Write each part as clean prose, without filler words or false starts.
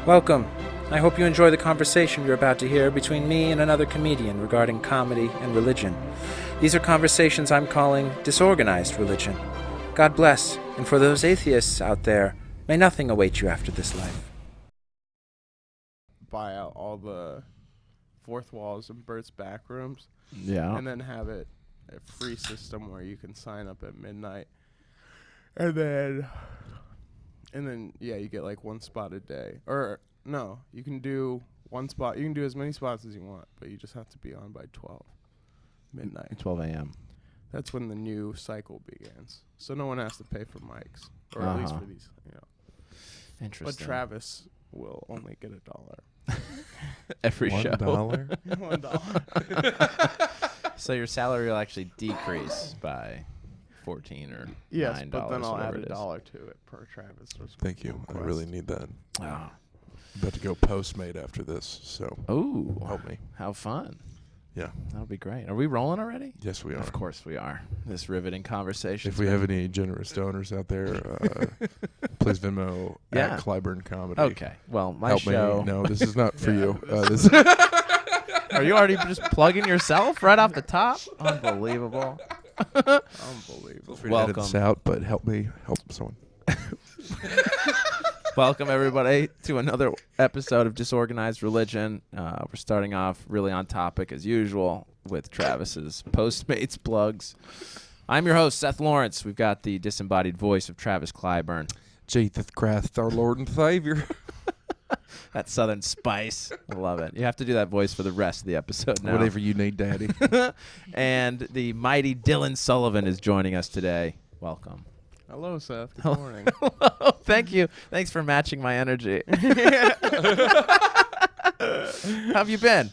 Welcome. I hope you enjoy the conversation you're about to hear between me and another comedian regarding comedy and religion. These are conversations I'm calling disorganized religion. God bless, and for those atheists out there, may nothing await you after this life. Buy out all the fourth walls and Bert's back rooms. Yeah. And then have it a free system where you can sign up at midnight. And then yeah, you get like one spot a day. Or no, you can do one spot. You can do as many spots as you want, but you just have to be on by 12 midnight. 12 a.m. That's when the new cycle begins. So no one has to pay for mics, or at least for these, Interesting. But Travis will only get $1 every show. $1? $1. So your salary will actually decrease by $14 or Yes, $9. but then I'll add whatever it is. $1 to it per Travis. Thank you. I really need that. Oh. I'm about to go Postmate after this, so Ooh. help me. How fun. Yeah. That'll be great. Are we rolling already? Yes, we are. Of course we are. This riveting conversation. If we have any generous donors out there, please Venmo Yeah. at Clyburn Comedy. Okay. Well, my Help show. me. No, this is not for you. Are you already just plugging yourself right off the top? Unbelievable. Unbelievable. Free to edit this out, but help me help someone. Welcome, everybody, to another episode of Disorganized Religion. We're starting off really on topic, as usual, with Travis's Postmates plugs. I'm your host, Seth Lawrence. We've got the disembodied voice of Travis Clyburn. Jesus Christ, our Lord and Savior. That southern spice. I love it. You have to do that voice for the rest of the episode now. Whatever you need, Daddy. And the mighty Dylan Sullivan is joining us today. Welcome. Hello, Seth. Good morning. Hello. Thank you. Thanks for matching my energy. How have you been?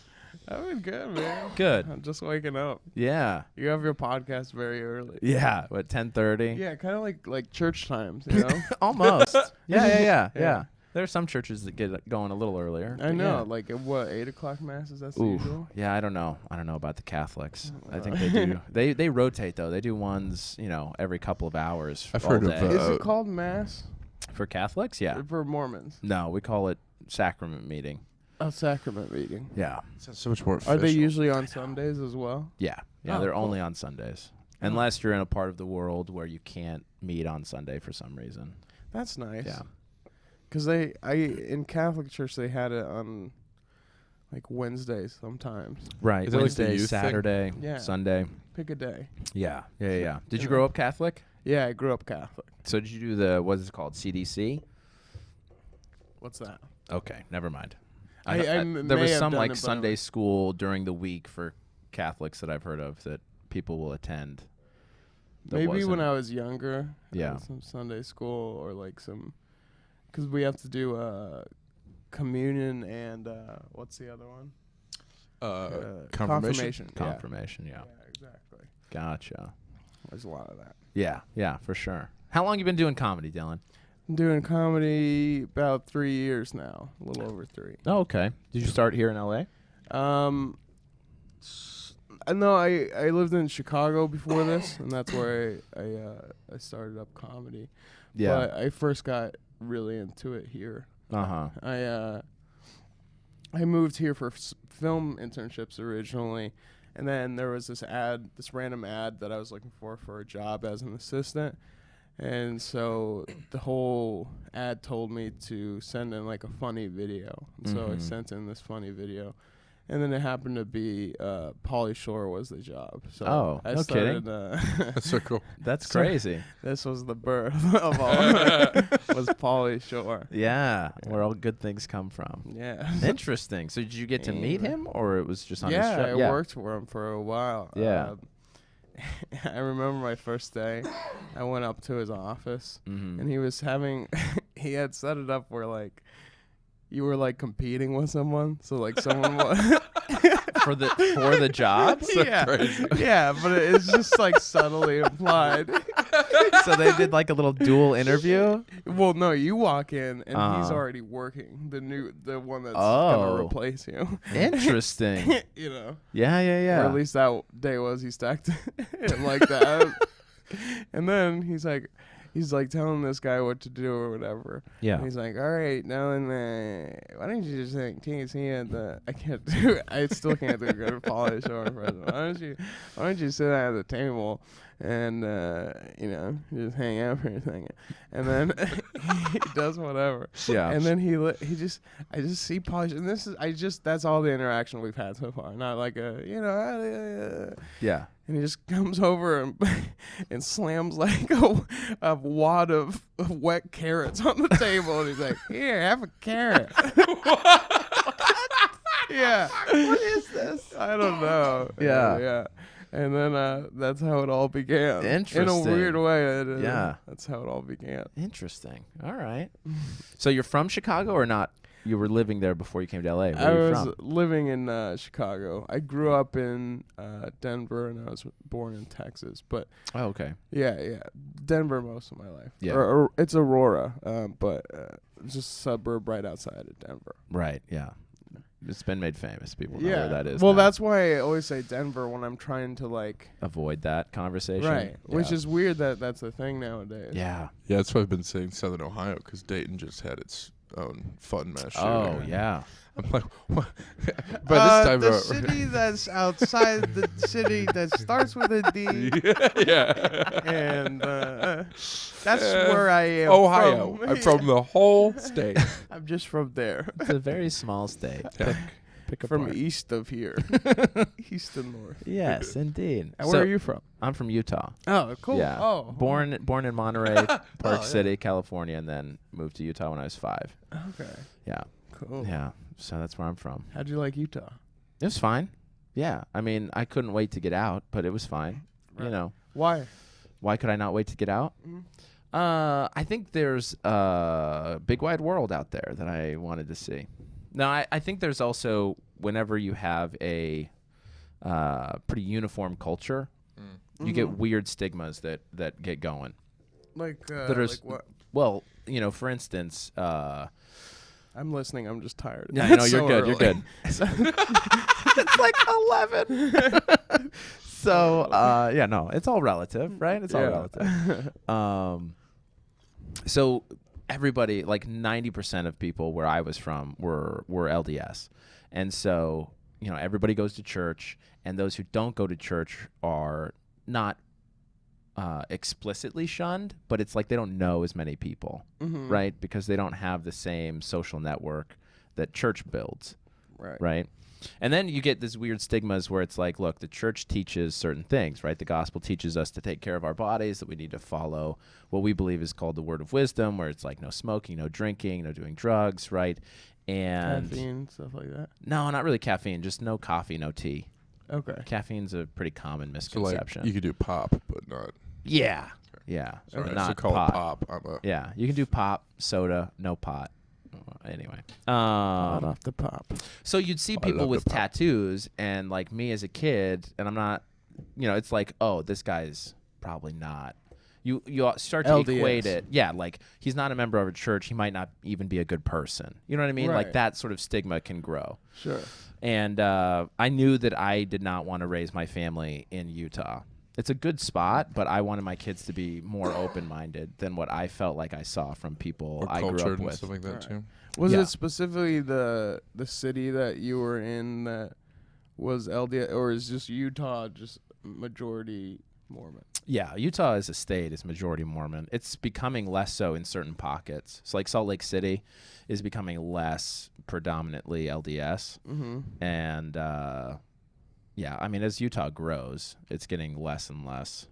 I've been good, man. Good. I'm just waking up. Yeah. You have your podcast very early. Yeah. What, 10:30? Yeah, kind of like church times, you know? Almost. Yeah. Yeah. There are some churches that get going a little earlier. I but know. yeah. Like, at what, 8 o'clock mass? Is that the Ooh. usual? Yeah, I don't know. I don't know about the Catholics. I think they do. They rotate, though. They do ones, every couple of hours. I've all heard of, day. Is it called mass? For Catholics? Yeah. For Mormons? No, we call it sacrament meeting. A sacrament meeting. Yeah. Sounds so much more Are official. they usually on Sundays as well? Yeah. Yeah, Oh, they're cool. only on Sundays. Unless you're in a part of the world where you can't meet on Sunday for some reason. That's nice. Yeah. Because in Catholic church, they had it on, like, Wednesdays sometimes. Right. Is it like the Wednesday, youth thing? Saturday, Yeah. Sunday. Pick a day. Yeah. Did you Yeah. grow up Catholic? Yeah, I grew up Catholic. So did you do the, what is it called, CDC? What's that? Okay, never mind. I there may was have some done like it, but Sunday school during the week for Catholics that I've heard of that people will attend. that Maybe when wasn't. I was younger. Yeah. Some Sunday school or like some, because we have to do communion and what's the other one? Confirmation. Confirmation, yeah. Yeah, exactly. Gotcha. There's a lot of that. Yeah, for sure. How long you been doing comedy, Dylan? I'm doing comedy about 3 years now, a little over 3. Oh, okay. Did you start here in LA? No, I lived in Chicago before this, and that's where I started up comedy. But I first got really into it here. Uh-huh. I moved here for film internships originally, and then there was this random ad that I was looking for a job as an assistant. And so the whole ad told me to send in like a funny video. And so I sent in this funny video. And then it happened to be Pauly Shore was the job. So I no started, kidding. That's so cool. That's crazy. This was the birth of all was Pauly Shore. Yeah, where all good things come from. Yeah. Interesting. So did you get to meet him, or it was just on his Yeah, show? I worked for him for a while. Yeah. I remember my first day. I went up to his office, Mm-hmm. and he was having. He had set it up where like you were like competing with someone. So like someone was. for the job? Yeah, yeah, but it's just like subtly implied. So they did like a little dual interview? Well, no, you walk in and he's Uh-huh. already working. The one that's Oh. gonna replace you. Interesting. You know. Yeah. Or at least that day was he stacked it like that. And then he's like, he's like telling this guy what to do or whatever. Yeah. And he's like, all right, now then, why don't you just like TNC at the? I can't do it. I still can't do a good Polish or impression. Why don't you sit at the table and just hang out for a second, and then he does whatever. Yeah. And then I just see Polish, and that's all the interaction we've had so far. Not like Yeah. and he just comes over and slams like a wad of wet carrots on the table, and he's like, "Here, have a carrot." Yeah. What is this? I don't know. Yeah. Yeah. And then that's how it all began. Interesting. In a weird way. Yeah. That's how it all began. Interesting. All right. So you're from Chicago or not? You were living there before you came to LA. Where I are you was from? living in Chicago. I grew up in Denver, and I was born in Texas. But Oh, okay. yeah, Denver most of my life. Yeah. Or it's Aurora, but it's just a suburb right outside of Denver. Right. Yeah. It's been made famous. People know where that is. Well, now. that's why I always say Denver when I'm trying to like. Avoid that conversation. Right. Which Yeah. is weird that that's the thing nowadays. Yeah. Yeah, that's why I've been saying Southern Ohio, because Dayton just had its own fun mass shooting. Oh, yeah. I'm like, what? By this time, the city that's outside the city that starts with a D. yeah. And that's where I am. Ohio. From. I'm from the whole state. I'm just from there. It's a very small state. Yeah. Pick From apart. east of here. East and north. Yes, indeed. And where are you from? I'm from Utah. Oh, cool. Yeah. Oh. Born in Monterey, Park yeah. City, California, and then moved to Utah when I was 5. Okay. Yeah. Cool. Yeah. So that's where I'm from. How'd you like Utah? It was fine. Yeah. I mean, I couldn't wait to get out, but it was fine. You Right. know. Why? Why could I not wait to get out? Mhm. I think there's a big wide world out there that I wanted to see. No, I think there's also, whenever you have a pretty uniform culture, you get weird stigmas that get going. Like, That are like what? Well, for instance, I'm listening. I'm just tired. yeah, I know It's you're so good. You're early. good. It's like 11. So, yeah, no, it's all relative, right? It's all Yeah. relative. So everybody, like 90% of people where I was from were LDS. And so, everybody goes to church, and those who don't go to church are not explicitly shunned, but it's like they don't know as many people, right? Because they don't have the same social network that church builds, right? And then you get this weird stigmas where it's like, look, the church teaches certain things, right? The gospel teaches us to take care of our bodies, that we need to follow what we believe is called the word of wisdom, where it's like no smoking, no drinking, no doing drugs, right? And Caffeine, stuff like that. no, not really caffeine, just no coffee, no tea. Okay. Caffeine's a pretty common So like, misconception. you could do pop, but not. Yeah. So Alright, not so call pot. it pop. I'm a. Yeah, you can do pop, soda, no pot. Anyway, Hot off the pop. so you'd see I people love with the pop. tattoos, and like me as a kid, and I'm not, it's like, oh, this guy's probably not. You start to LDS. equate it. Yeah, like he's not a member of a church. He might not even be a good person. You know what I mean? Like Right. that sort of stigma can grow. Sure. And I knew that I did not want to raise my family in Utah. It's a good spot, but I wanted my kids to be more open-minded than what I felt like I saw from people Or I grew cultured up and with. stuff like that Right. too. Was Yeah. it specifically the city that you were in that was LDS, or is just Utah just majority Mormon? Yeah, Utah as a state is majority Mormon. It's becoming less so in certain pockets. So like Salt Lake City is becoming less predominantly LDS. Mm-hmm. And yeah, I mean, as Utah grows, it's getting less and less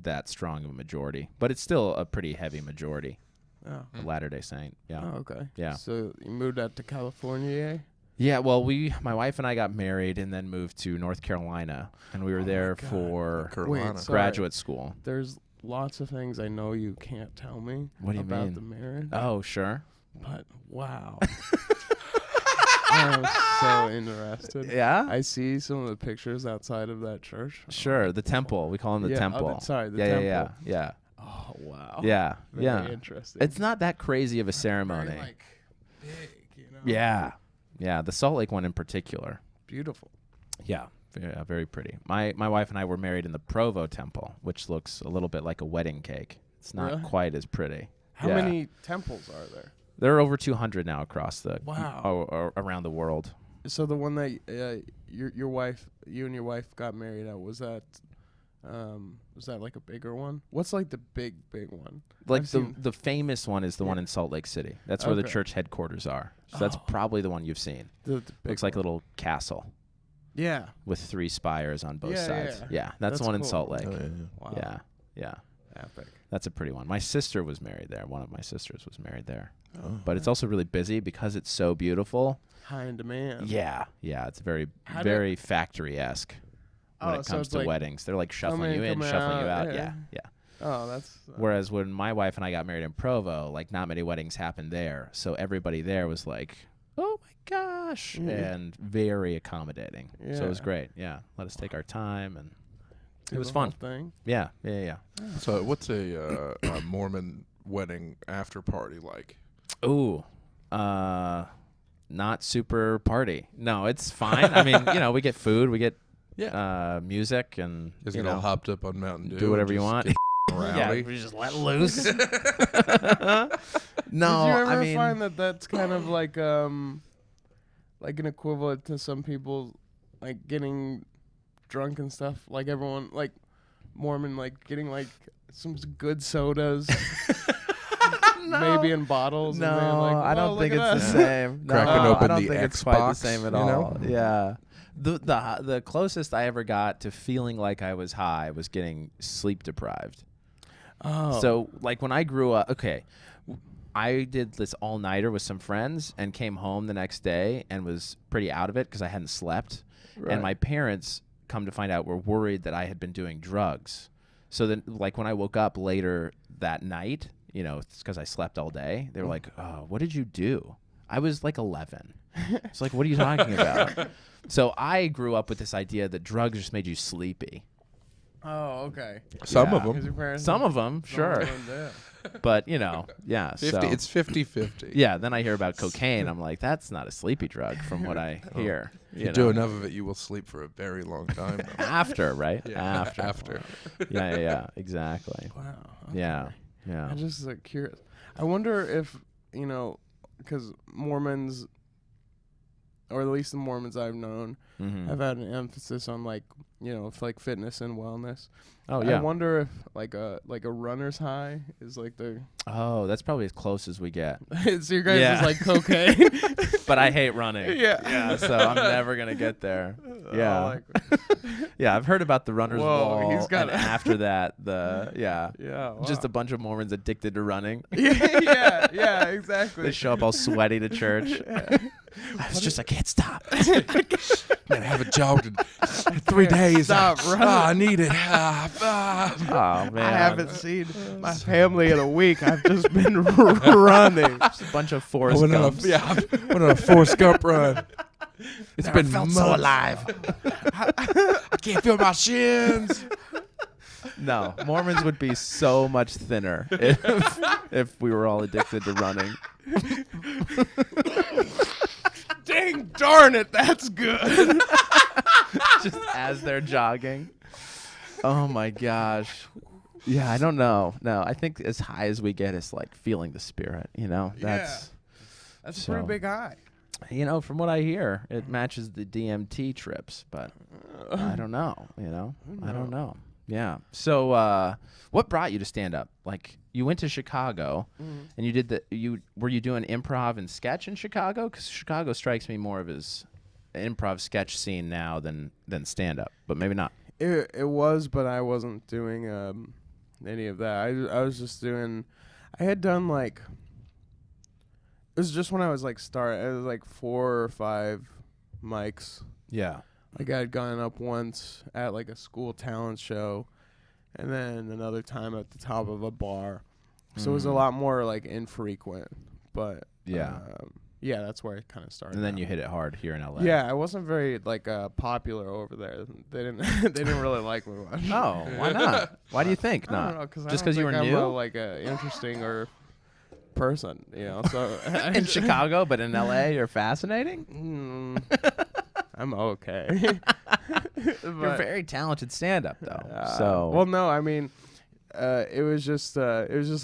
that strong of a majority. But it's still a pretty heavy majority, Oh. a Latter-day Saint. Yeah. Oh, okay. Yeah. So you moved out to California? Yeah, well, my wife and I got married and then moved to North Carolina. And we were there God. for Carolina. Wait, so- graduate school. There's lots of things I know you can't tell me What do you about mean? the marriage. Oh, sure. But wow. I'm so interested. Yeah? I see some of the pictures outside of that church. Sure, the temple. We call him the Yeah, oh, temple. sorry, the yeah, temple. yeah, yeah, Oh wow. yeah, Very yeah. interesting. It's not that crazy of a ceremony. Very, like, big, Yeah, yeah. The Salt Lake one in particular. Beautiful. Yeah, very pretty. My wife and I were married in the Provo Temple, which looks a little bit like a wedding cake. It's not Really? quite as pretty. How Yeah. many temples are there? There are over 200 now across the Wow. around the world. So the one that you and your wife got married at, was that like a bigger one? What's like the big one? Like I've seen- the famous one is the one in Salt Lake City. That's where the Okay. church headquarters are. So that's probably the one you've seen. the big Looks like a one. little castle Yeah. with 3 spires on both Yeah, sides. yeah. Yeah, that's That's the one in cool. Salt Lake. Oh, yeah. Wow. Yeah, yeah. Epic. That's a pretty one. My sister was married there. One of my sisters was married there. Oh. But it's also really busy because it's so beautiful. High in demand. Yeah, yeah. It's very, How very factory-esque when Oh, it so comes it's to like weddings. They're like shuffling in, you in, come shuffling you out, out. yeah. Yeah, yeah. Oh, that's. Whereas when my wife and I got married in Provo, like not many weddings happened there. So everybody there was like, oh my gosh, and very accommodating. So it was Yeah. great. Yeah. Let us take our time and do it was the fun. whole Thing. Yeah, yeah, yeah. So what's a Mormon wedding after party like? Ooh, not super party. No, it's fine. I mean, we get food, we get music, and Just get all hopped up on Mountain Dew. do whatever you want. Yeah, we just let loose. Did No, you ever I mean, find that that's kind of like an equivalent to some people like getting drunk and stuff? Like everyone, like Mormon, like getting like some good sodas, maybe in bottles. no, and then, like, I "Whoa, don't look think at it's the that." same. No, Cracking I open don't the think it's quite the Xbox, same at you know? all. Yeah. The closest I ever got to feeling like I was high was getting sleep deprived. Oh, So, like, when I grew up, I did this all-nighter with some friends and came home the next day and was pretty out of it because I hadn't slept. right. And my parents, come to find out, were worried that I had been doing drugs. So then, like, when I woke up later that night, it's because I slept all day, they were like, oh, what did you do? I was like 11. It's like, what are you talking about? So I grew up with this idea that drugs just made you sleepy. Oh, okay. Some of Yeah. Because them. your parents. Some of them, sure. But, yeah. 50, So, it's 50-50. yeah, then I hear about cocaine. I'm like, that's not a sleepy drug from what I hear. If you do enough of it, you will sleep for a very long time. Though. After, right? Yeah, After. after. Yeah, exactly. Wow. Yeah. I'm just curious. I wonder if because Mormons, or at least the Mormons I've known, Mhm. have had an emphasis on fitness and wellness. Oh, I yeah. wonder if like a runner's high is like the Oh, that's probably as close as we get. so your guys Yeah. is like cocaine. But I hate running. Yeah. So I'm never going to get there. Yeah. Yeah, I've heard about the runner's Whoa, wall. he's got and after that, yeah. just a bunch of Mormons addicted to running. yeah, exactly. They show up all sweaty to church. I can't stop. Man, I haven't jogged in 3 days. Stop running. I need it. Oh, man. I haven't seen my family in a week. I've just been running. Just a bunch of I Forrest went on Gumps. I went on a Forrest Gump run. It's Never been felt months. so alive. I can't feel my shins. No, Mormons would be so much thinner if we were all addicted to running. Dang darn it, that's good. Just as they're jogging. Oh my gosh. Yeah, I don't know. No, I think as high as we get is like feeling the spirit, That's That's a So- pretty big high. from what I hear, it matches the DMT trips, but I don't know, I don't know. Yeah. So what brought you to stand up? Like you went to Chicago and you did were you doing improv and sketch in Chicago? Cuz Chicago strikes me more of as an improv sketch scene now than stand up, but maybe not. It was, but I wasn't doing any of that. I was just doing. I had done like. It was just when I was like it was like 4 or 5 mics. Yeah. Like I had gone up once at like a school talent show, and then another time at the top of a bar. So it was a lot more like infrequent, but Yeah. yeah, that's where I kind of started. And then out. you hit it hard here in LA. Yeah, I wasn't very like popular over there. They didn't they didn't really like me much. Oh, why not? Why do you think I don't not? know, 'cause I Just don't because you were think I'm new like a interesting or person, So in Chicago, but in LA, you're fascinating. I'm okay. You're very talented stand-up, though. Well, So no, I mean, it was just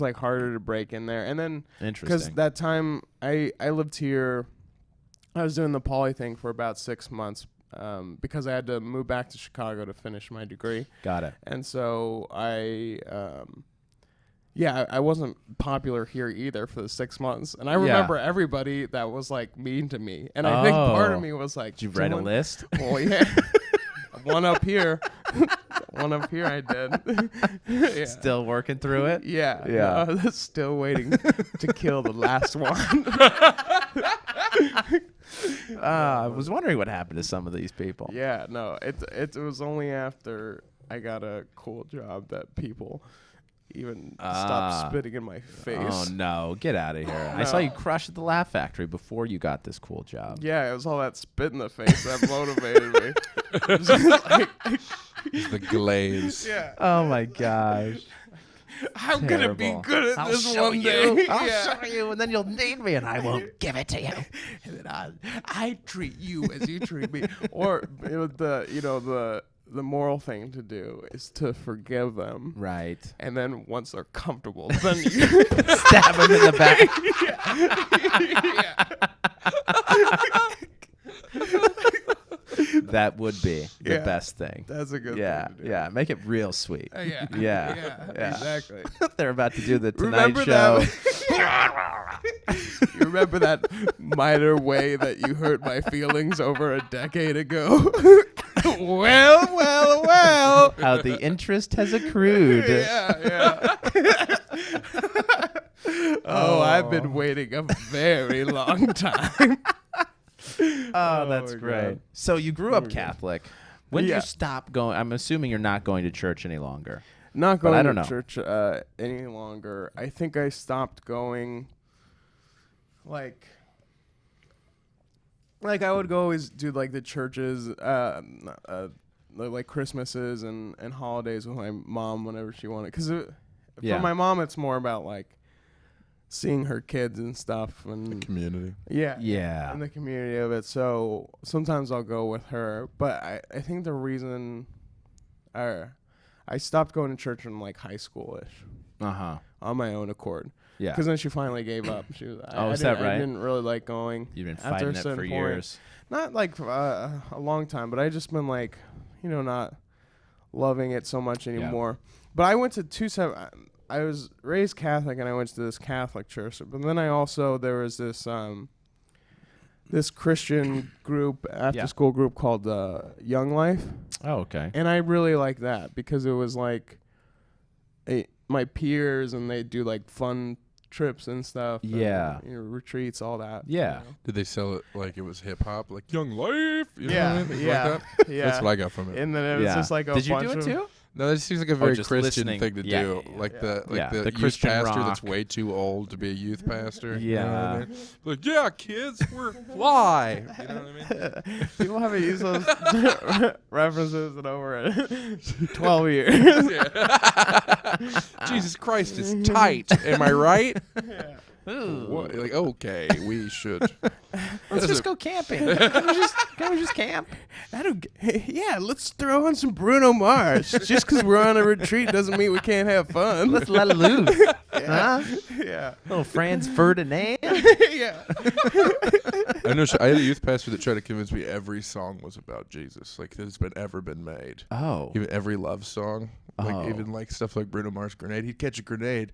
like harder to break in there. And then because Interesting. that time I lived here, I was doing the poly thing for about 6 months because I had to move back to Chicago to finish my degree. Got it. And so I wasn't popular here either for the 6 months. And I remember everybody that was like mean to me. And I think part of me was like, Did you write a list? Well, yeah. One up here. One up here I did. Yeah. Still working through it? Yeah. Yeah. No, still waiting to kill the last one. I was wondering what happened to some of these people. Yeah, no. It was only after I got a cool job that people even stopped spitting in my face. Oh, no. Get out of here. I saw you crush at the Laugh Factory before you got this cool job. Yeah, it was all that spit in the face that motivated me. It was just like, The glaze. yeah. Oh, my gosh. I'm going to be Terrible. good at this one day. I'll Yeah. show you, and then you'll need me, and I won't give it to you. And then I treat you as you treat me. Or the moral thing to do is to forgive them. Right. And then once they're comfortable, then you Stab him in the back. That would be the Yeah. best thing. That's a good Yeah, thing to do. yeah. Make it real sweet. Yeah. Yeah. Exactly. They're about to do the Tonight Remember Show. that? You remember that minor way that you hurt my feelings over a decade ago? Well. How the interest has accrued. Yeah. Oh, I've been waiting a very long time. Oh, that's my great. God. So you grew up Catholic. When did Yeah. you stop going? I'm assuming you're not going to church any longer. Not But I going don't to know. church any longer. I think I stopped going. Like I would go always do like the churches, like Christmases and holidays with my mom whenever she wanted. Because Yeah. for my mom, it's more about like seeing her kids and stuff and Community. yeah, Yeah. and the community of it. So sometimes I'll go with her, but I think the reason I stopped going to church in like high school-ish Uh-huh. on my own accord. Yeah. Because then she finally gave up. She was, Oh, I is that didn't- right? I didn't really like going. You've been after fighting a it certain for point. years. Not like a long time, but I just been like, not loving it so much anymore. But I went to I was raised Catholic, and I went to this Catholic church. But then there was this this Christian group, after school group called Young Life. Oh, okay. And I really liked that because it was like my peers, and they do like fun trips and stuff. Yeah. And, retreats, all that. Yeah. Did they sell it like it was hip hop, like Young Life? You know Yeah, what I mean? Things yeah, like that? yeah. That's what I got from it. And then it was just like a Did you bunch do it of too? No, that seems like a very just Christian listening. thing to Yeah, do. yeah, Like yeah. the The youth Christian pastor rock. that's way too old to be a youth pastor. You know what I Yeah. mean? Like, yeah, kids, we're fly. You know what I mean? People haven't used those references in over 12 years. Jesus Christ is tight. Am I right? Yeah. What? Like, okay, we should. Let's just go camping. Can we just camp? Yeah, let's throw on some Bruno Mars. Just because we're on a retreat doesn't mean we can't have fun. Let's let it loose. Huh? Yeah. Little Franz Ferdinand. Yeah. I know. I had a youth pastor that tried to convince me every song was about Jesus, like that's ever been made. Oh. Even every love song, like Oh. even like stuff like Bruno Mars "Grenade." He'd catch a grenade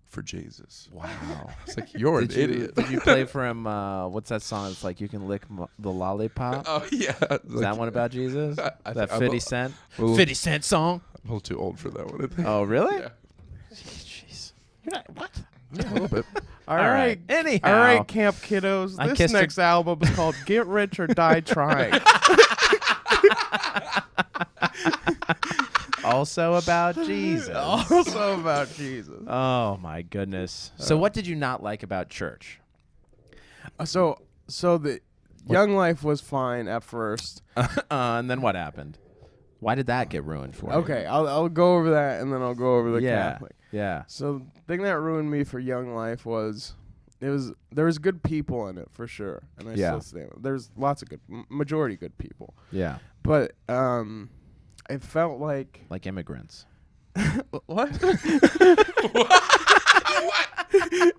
for Jesus. Wow. It's like you're an Did you, idiot. did you play for him? What's that song? It's like you can lick the lollipop. Oh yeah, Is that one about Jesus? I That I'm 50 a- Cent? well, 50 Cent song? I'm a little too old for that one. I think. Oh, really? Yeah, Jeez. You're not, what? yeah, a little bit. All right. Anyhow. All right, camp kiddos. I This kissed next album is called Get Rich or Die Trying. Also about Jesus. Also about Jesus. Oh, my goodness. So what did you not like about church? So the Young Life was fine at first. And then what happened? Why did that get ruined for you? Okay, I'll go over that, and then I'll go over the Yeah. Catholic. Yeah. So the thing that ruined me for Young Life was there was good people in it for sure, and I Yeah. still stand. There's lots of majority good people, Yeah. but it felt like Like immigrants. What?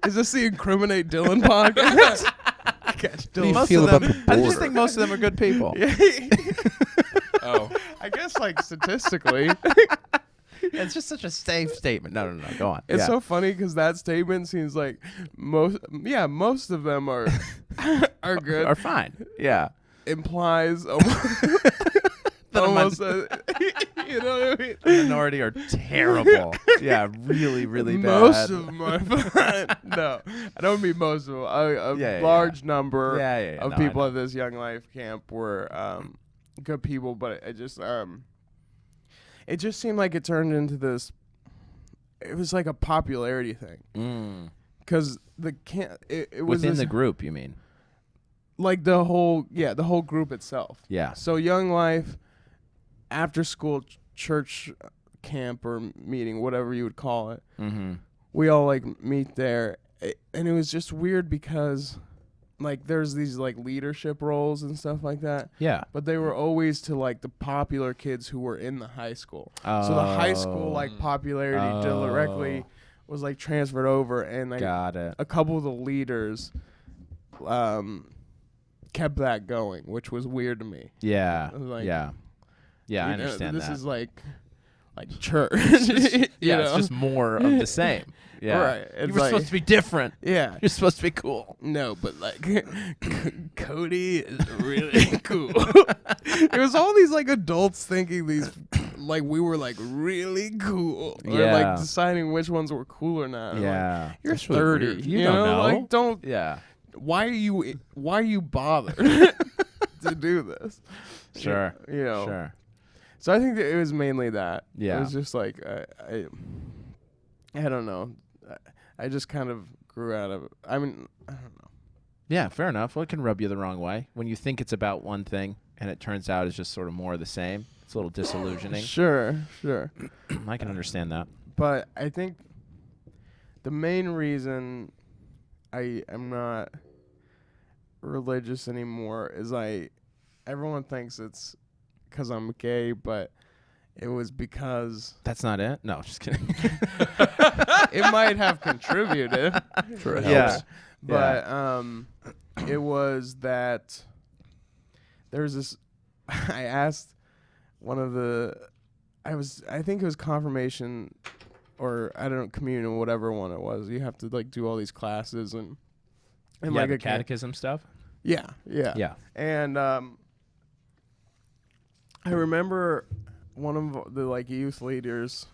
Is this the Incriminate Dylan podcast? Gosh, How do you Dylan. feel about the I just border? think most of them are good people. Oh, I guess like statistically, It's just such a safe statement. No. Go on. it's Yeah. so funny because that statement seems like most of them are are good. Are fine. Yeah. Implies almost, almost you know what I mean? The minority are terrible. Yeah, really, really bad. Most of them are fine. No, I don't mean most of them. A Yeah, large number Yeah. of No, I people know. at this Young Life camp were good people, but it just seemed like it turned into this. It was like a popularity thing because the camp. It was Within this, the group, you mean? like the whole group itself. Yeah. So Young Life, after school church camp or meeting, whatever you would call it. Mm-hmm. We all like meet there, and it was just weird because like there's these like leadership roles and stuff like that, Yeah. but they were always to like the popular kids who were in the high school. So the high school like popularity directly was like transferred over, and like Got it. a couple of the leaders kept that going, which was weird to me. Yeah. Like, Yeah, I You know, understand this that. is like church. Yeah, it's just more of the same. Yeah. Right. You It's were like- supposed to be different. Yeah. You're supposed to be cool. No, but like Cody is really cool. It was all these like adults thinking these like we were like really cool. Or Yeah. like deciding which ones were cool or not. I'm like, Yeah. you're That's really 30. weird. You don't know. Like don't Yeah. why are you bothered to do this? Sure. You know. Sure. So I think that it was mainly that. Yeah. It was just like I don't know. I just kind of grew out of it. I mean, I don't know. Yeah, fair enough. Well, it can rub you the wrong way when you think it's about one thing and it turns out it's just sort of more of the same. It's a little disillusioning. Sure. I can understand that. But I think the main reason I am not religious anymore is everyone thinks it's because I'm gay, but it was because That's not it? No, just kidding. it might have contributed. sure it Yeah. helps. But it was that there's this. I asked one of the. I think it was confirmation, or I don't know, communion, or whatever one it was. You have to like do all these classes and Yeah, like the a catechism stuff? Yeah. Yeah. And I remember one of the like youth leaders.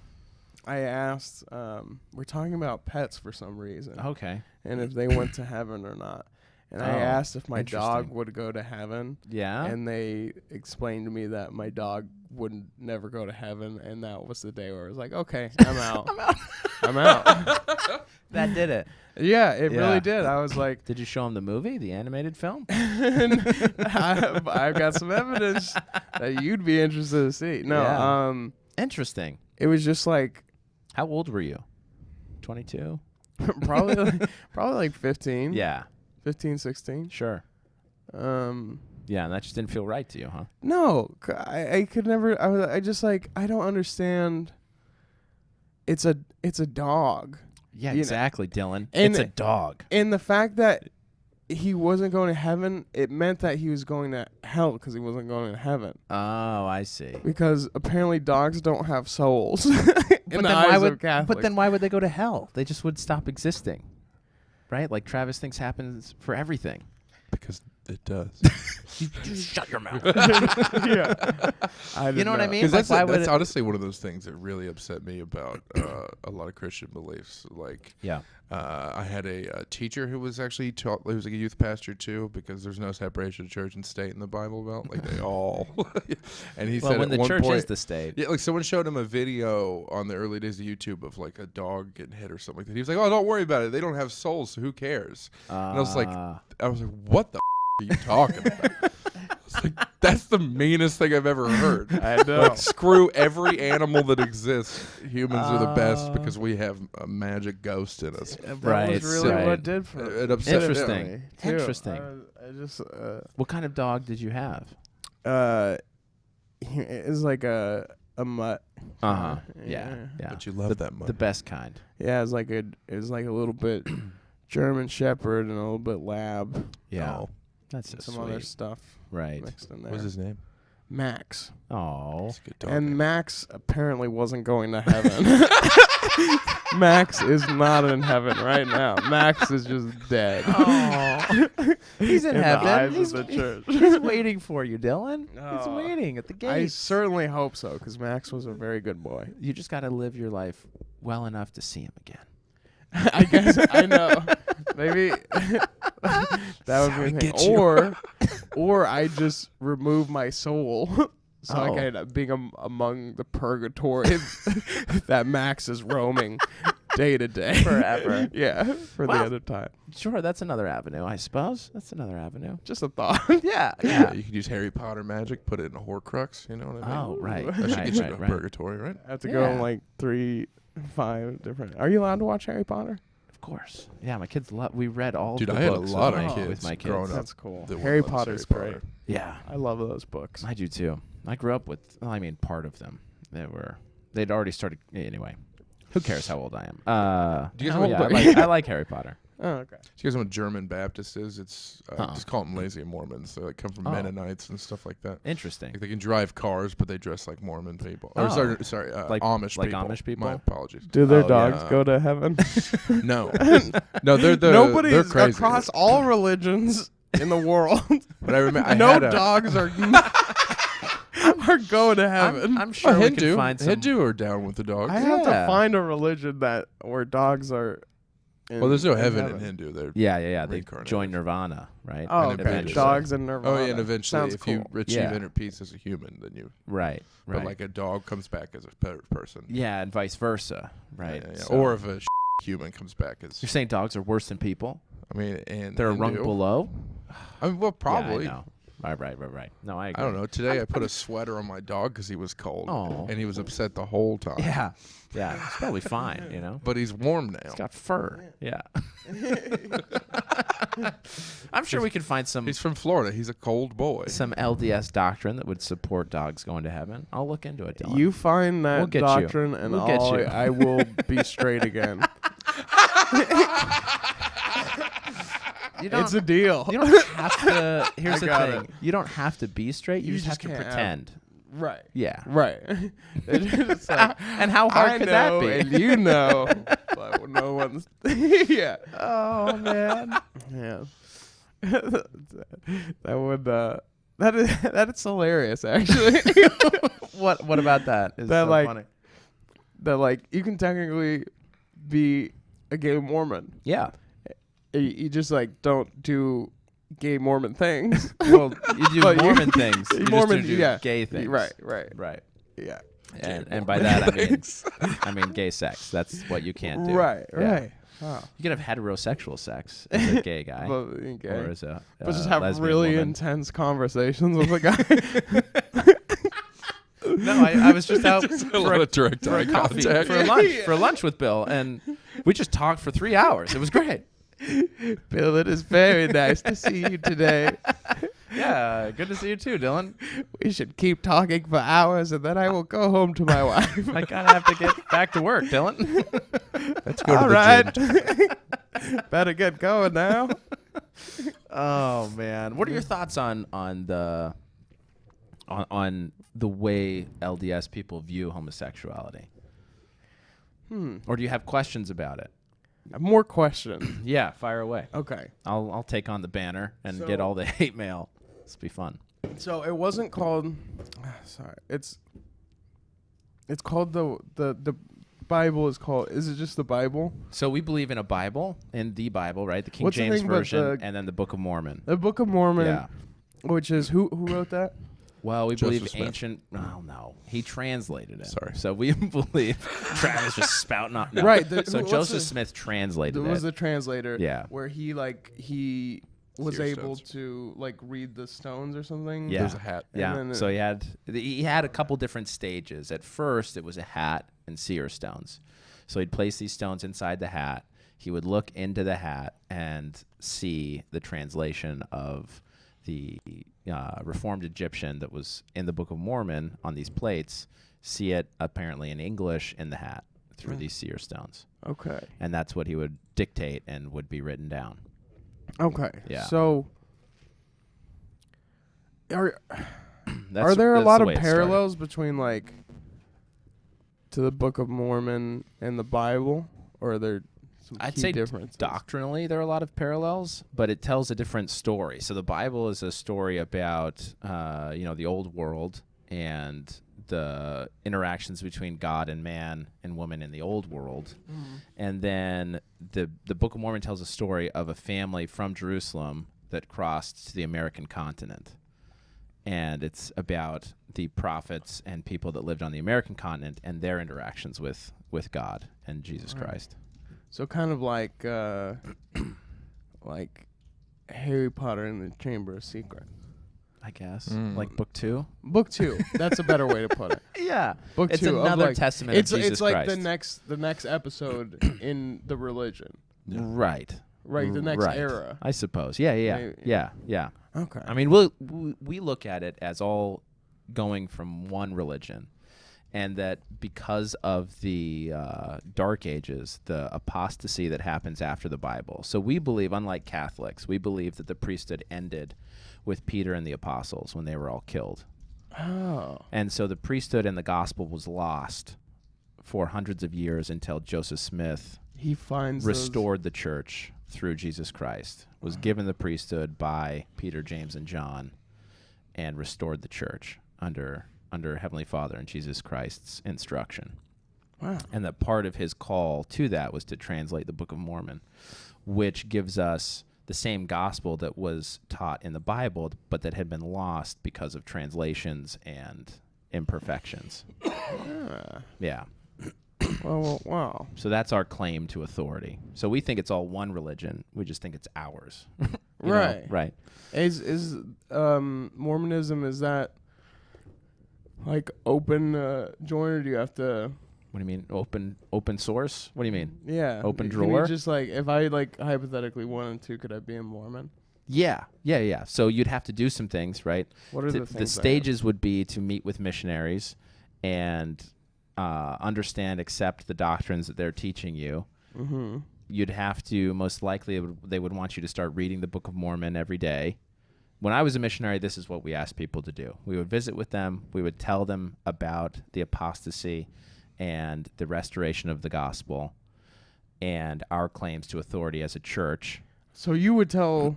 I asked. We're talking about pets for some reason. Okay. And if they went to heaven or not. And I Oh, asked if my dog interesting. would go to heaven, Yeah. and they explained to me that my dog would never go to heaven, and that was the day where I was like, okay, I'm out. I'm out. That did it. Yeah, it Yeah. really did. I was like, Did you show him the movie, the animated film? I've got some evidence that you'd be interested to see. No, Yeah. Interesting. it was just like How old were you? 22? probably like 15. Yeah. 15, 16. Sure. Yeah, and that just didn't feel right to you, huh? No, I could never. I just like I don't understand. It's a dog, Yeah, You know, exactly, Dylan. and- It's a dog. and the fact that he wasn't going to heaven, it meant that he was going to hell because he wasn't going to heaven. Oh, I see. Because apparently dogs don't have souls. But then why would they go to hell? They just would stop existing. Right? Like Travis thinks happens for everything. Because it does. Just shut your mouth. Yeah. You know what I mean? Because Like, why would that's it- honestly one of those things that really upset me about a lot of Christian beliefs. Like, Yeah. I had a teacher who was actually taught. He was like a youth pastor too, because there's no separation of church and state in the Bible Belt. Like they all. And he Well, said when at the one church point, is the state. yeah, like someone showed him a video on the early days of YouTube of like a dog getting hit or something like that. He was like, "Oh, don't worry about it. They don't have souls, so who cares?" And I was like, "What the are you talking about?" It's like, that's the meanest thing I've ever heard. I know. Like, screw every animal that exists. Humans are the best Oh. because we have a magic ghost in us. That Right, was really right. what did for It upset Interesting. me, too. Interesting. I just What kind of dog did you have? it's like a mutt. Yeah. But you love that mutt. The best kind. Yeah, it was like a little bit German Shepherd and a little bit Lab. Yeah. Oh. That's so Some sweet. other stuff Right. mixed in there. What's his name? Max. Oh. That's a good dog And name. Max apparently wasn't going to heaven. Max is not in heaven right now. Max is just dead. Oh. He's in the heaven. eyes He's, of the church. he's waiting for you, Dylan. He's Oh. waiting at the gate. I certainly hope so, because Max was a very good boy. You just got to live your life well enough to see him again. I guess I know. Maybe that would be a thing. Or I just remove my soul so I can end up being among the purgatory that Max is roaming day to day. Forever. Yeah, for the other time. Sure, that's another avenue, I suppose. That's another avenue. Just a thought. Yeah. Yeah, you could use Harry Potter magic, put it in a Horcrux. You know what I mean? Oh, right. That should right, get you right, to right. purgatory, right? I have to go in like 5 different. Are you allowed to watch Harry Potter? Of course. Yeah, my kids love. We read all Dude, the I had a books lot with of my, kids with my kids. growing up. That's cool. that Harry loves Potter's Harry great. Potter. Yeah, I love those books. I do too. I grew up with. Well, I mean, part of them. They'd already started. Anyway, who cares how old I am? Do you guys know what- I like Harry Potter. Oh, okay. Do you guys know what German Baptist is? It's just call them lazy Mormons. They come from Oh. Mennonites and stuff like that. Interesting. Like they can drive cars, but they dress like Mormon people. Oh. Or sorry, Like- Amish like people. Amish people? My apologies. Do their Oh, dogs yeah. go to heaven? No, no, they're Nobody's they're crazy. across all religions in the world. But I remember No dogs are going to heaven. I'm sure we Hindu. can find some. Hindu are down with the dogs. I have to Yeah. find a religion where dogs are. Well, there's no heaven in Hindu. They're Yeah. They Reincarnated. join Nirvana, right? Oh, And okay. eventually- Dogs and Nirvana. Oh yeah, and eventually, Sounds if you cool. achieve Yeah. inner peace as a human, then you. Right. But like a dog comes back as a person. Yeah, and vice versa, right? Yeah. So- Or if a human comes back as. you're saying dogs are worse than people? I mean, and They're a rung Hindu. below? I mean, well, probably. Yeah, I know. Right. No, I agree. I don't know. Today I put a sweater on my dog because he was cold, Oh. and he was upset the whole time. Yeah. It's probably fine, you know? But he's warm now. It's got fur. Yeah. I'm sure we could find some He's from Florida. He's a cold boy. LDS doctrine that would support dogs going to heaven. I'll look into it, Dylan. You find that We'll get you. doctrine, and We'll get you. I will be straight again. It's a deal. You don't have to. Here's I the got thing. it. You don't have to be straight. You, You just have just to can't pretend. Right. Yeah. Right. It's like, And how hard I could know, that be? and you know, but no one's. Yeah. Oh man. Yeah. That would. That is hilarious, actually. What about that? Is That, so like- funny? That like you can technically be a gay Mormon. Yeah. You just like don't do gay Mormon things. Well, you do But you- Mormon things. You Mormon, just do yeah. gay things. Right. Right. Yeah. And by that I mean gay sex. That's what you can't do. Right. Yeah. Right. Wow. You can have heterosexual sex as a gay guy, But, okay. or as a But just have lesbian really woman. intense conversations with a guy. No, I was just out a for lot of direct for eye a coffee, contact. for lunch with Bill, and we just talked for 3 hours. It was great. Bill, it is very nice to see you today. Yeah, good to see you too, Dylan. We should keep talking for hours, and then I will go home to my wife. I kind of have to get back to work, Dylan. Let's go All to the right. gym. Better get going now. Oh man, what are your thoughts on the way LDS people view homosexuality? Or do you have questions about it? More questions. Yeah, fire away. Okay. I'll take on the banner and So- get all the hate mail. This will be fun. So it wasn't called. Sorry, it's called the Bible is called. Is it just the Bible? So we believe in a Bible, in the Bible, right? The King What's the James thing about version, the- and then the Book of Mormon. The Book of Mormon. Yeah. Which is who wrote that? Well, we Joseph believe Smith. ancient. Oh no, he translated it. Sorry. So we believe Travis just spouting off. No. Right, So what's Joseph the- Smith translated There was it. the translator. Yeah. Where he was Seer able stones. to like read the stones or something. Yeah. There's a hat. Yeah. And then So he had a couple different stages. At first, it was a hat and seer stones. So he'd place these stones inside the hat. He would look into the hat and see the translation of the Reformed Egyptian that was in the Book of Mormon on these plates see it apparently in English in the hat through these seer stones. Okay. And that's what he would dictate and would be written down. Okay. Yeah. So are That's there a that's lot the of way it started. parallels between like to the Book of Mormon and the Bible, or are there some I'd key say differences? doctrinally there are a lot of parallels, but it tells a different story. So the Bible is a story about the old world and the interactions between God and man and woman in the old world. And then the Book of Mormon tells a story of a family from Jerusalem that crossed to the American continent. And it's about the prophets and people that lived on the American continent and their interactions with God and Jesus Christ. So kind of like like Harry Potter and the Chamber of Secrets. I guess. Like book 2? Book 2. That's a better way to put it. Yeah. Book It's 2 of another like, testament of Jesus It's like Christ. the next episode in the religion. Right. Right, the next Right. era. I suppose. Yeah. Maybe. Yeah. Okay. I mean, we look at it as all going from one religion, and that because of the Dark Ages, the apostasy that happens after the Bible. So we believe, unlike Catholics, we believe that the priesthood ended with Peter and the apostles when they were all killed. Oh. And so the priesthood and the gospel was lost for hundreds of years until Joseph Smith He finds restored the church through Jesus Christ, was given the priesthood by Peter, James, and John, and restored the church under Heavenly Father and Jesus Christ's instruction. Wow. And that part of his call to that was to translate the Book of Mormon, which gives us the same gospel that was taught in the Bible, but that had been lost because of translations and imperfections. Yeah. Well, wow. So that's our claim to authority. So we think it's all one religion. We just think it's ours. You know? Right. Right. Is Mormonism, is that like open join, or do you have to? What do you mean? Open source? What do you mean? Yeah. Open Can drawer? you just like, if I like hypothetically wanted to, could I be a Mormon? Yeah. So you'd have to do some things, right? What are the things? The stages would be to meet with missionaries and understand, accept the doctrines that they're teaching you. Mm-hmm. You'd have to, most likely, they would want you to start reading the Book of Mormon every day. When I was a missionary, this is what we asked people to do. We would visit with them. We would tell them about the apostasy and the restoration of the gospel and our claims to authority as a church. So you would tell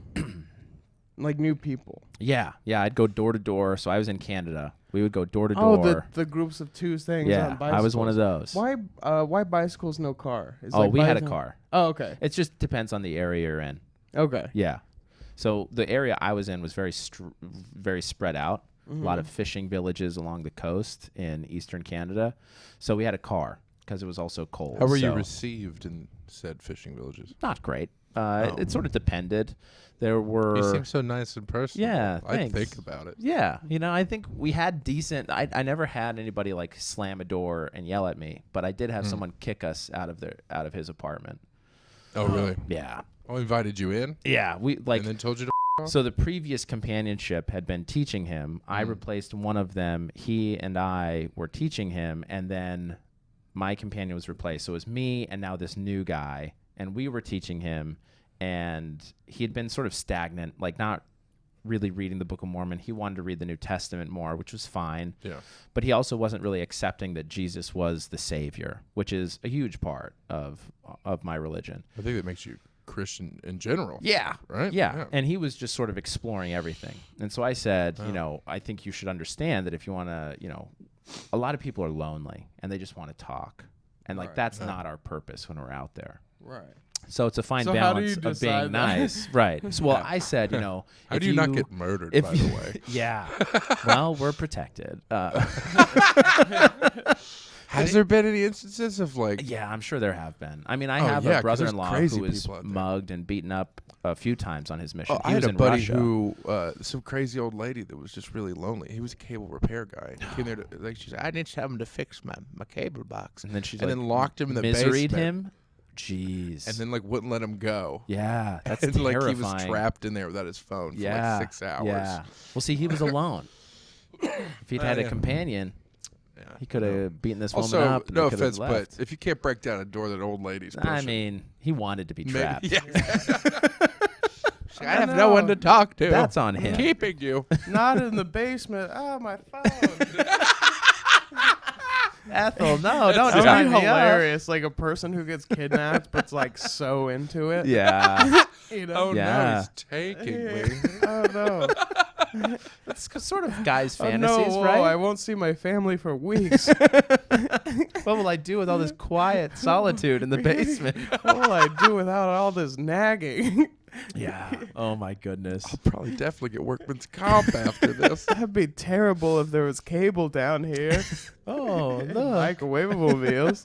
like new people. Yeah, I'd go door to door. So I was in Canada. We would go door to door. Oh, the groups of two things Yeah, on bicycles. I was one of those. Why bicycles, no car? Is We had a car. Oh, okay. It just depends on the area you're in. Okay. Yeah. So the area I was in was very spread out. Mm-hmm. A lot of fishing villages along the coast in eastern Canada. So we had a car because it was also cold. How were you so received in said fishing villages? Not great. It sort of depended. There were... You seem so nice in person. Yeah, I'd thanks. think about it. Yeah. I think we had decent... I never had anybody like slam a door and yell at me, but I did have someone kick us out of his apartment. Oh, really? Yeah. Oh, invited you in? Yeah. We like... And then told you to off? So the previous companionship had been teaching him. I replaced one of them. He and I were teaching him, and then my companion was replaced. So it was me and now this new guy, and we were teaching him, and he had been sort of stagnant, like not really reading the Book of Mormon. He wanted to read the New Testament more, which was fine. Yeah. But he also wasn't really accepting that Jesus was the Savior, which is a huge part of my religion. I think that makes you Christian in general. Yeah. Right? Yeah. And he was just sort of exploring everything. And so I said, I think you should understand that if you want to, a lot of people are lonely and they just want to talk. And like, that's not our purpose when we're out there. Right. So it's a fine So how do balance you of being decide that? nice. Right. So, well, I said, How if do you not get murdered, if by you- the way? Yeah. Well, we're protected. Has there been any instances of like... Yeah, I'm sure there have been. I mean, I Oh, have yeah, a 'cause brother-in-law there's who crazy was people out there. mugged and beaten up a few times on his mission. Oh, I He had was a in buddy Russia. who, some crazy old lady that was just really lonely. He was a cable repair guy. He came there to, she said, I need someone to fix my cable box. And then she's and like, then locked him in the miseried basement. him. Jeez. and then like wouldn't let him go. Yeah, that's And terrifying. like he was trapped in there without his phone for like 6 hours. Yeah. Well, see, he was alone. If he'd had a companion, he could have beaten this woman Also, up. And no they could've offense, left. but if you can't break down a door that old lady's pushing, I mean, he wanted to be trapped. maybe, I have no one to talk to. That's on him. Keeping you. Not in the basement. Oh, my phone. Ethel, no, don't That tie would me be up. hilarious. Like a person who gets kidnapped but's like so into it. Yeah. You know? Oh no, Yeah. he's taking me. Oh no. That's sort of guys' Oh, fantasies, no, right? I won't see my family for weeks. What will I do with all this quiet solitude in the basement? What will I do without all this nagging? Yeah. Oh my goodness. I'll probably definitely get workman's comp after this. That'd be terrible if there was cable down here. Oh, look. Microwavable meals.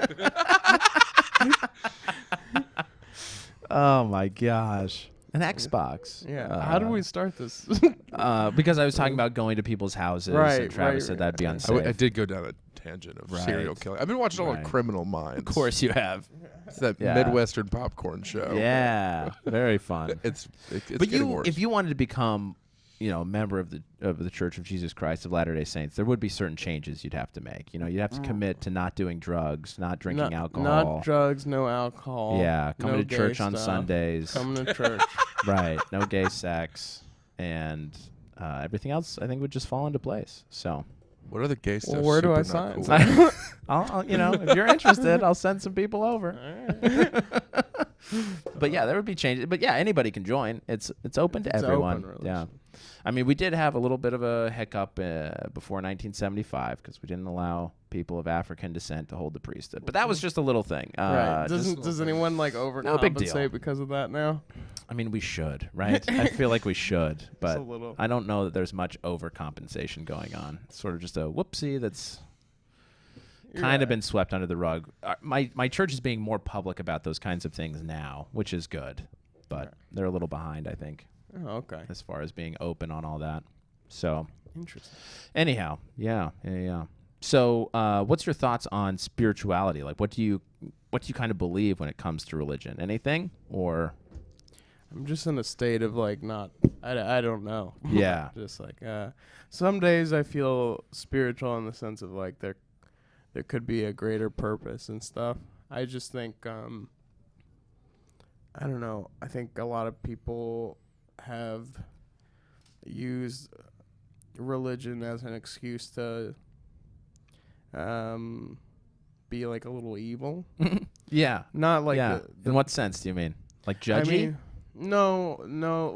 Oh my gosh. An Xbox. Yeah. How do we start this? Because I was talking about going to people's houses, Right, and Travis right, said that'd be right. unsafe. I did go down a tangent of Right. serial killing. I've been watching all Right. of Criminal Minds. Of course you have. It's that Yeah. Midwestern popcorn show. Yeah. Very fun. It's But getting worse. if you wanted to become, a member of the Church of Jesus Christ of Latter-day Saints, there would be certain changes you'd have to make. You'd have to commit to not doing drugs, not drinking alcohol. Not drugs, no alcohol. Yeah, coming no to church gay on stuff. Sundays. Coming to church. Right. No gay sex. And everything else, I think, would just fall into place. So, what other gay stuff? where do I super not sign? cool? I'll if you're interested, I'll send some people over. But yeah, there would be changes. But yeah, anybody can join. It's open to It's everyone. open, really. Yeah. I mean, we did have a little bit of a hiccup before 1975 because we didn't allow people of African descent to hold the priesthood. But that was just a little thing. Right. Just- Does anyone like No big deal. overcompensate because of that now? I mean, we should, right? I feel like we should, but a little. I don't know that there's much overcompensation going on. It's sort of just a whoopsie that's kind of been swept under the rug. My church is being more public about those kinds of things now, which is good, but they're a little behind, I think, Oh, okay. as far as being open on all that. So Interesting. anyhow, yeah. So what's your thoughts on spirituality? Like, what do you kind of believe when it comes to religion? Anything or? I'm just in a state of like I don't know. Yeah. Just like some days I feel spiritual in the sense of like there could be a greater purpose and stuff. I just think I don't know. I think a lot of people have used religion as an excuse to be like a little evil. Yeah. Not like yeah. In what sense do you mean? Like judgy? I mean, no.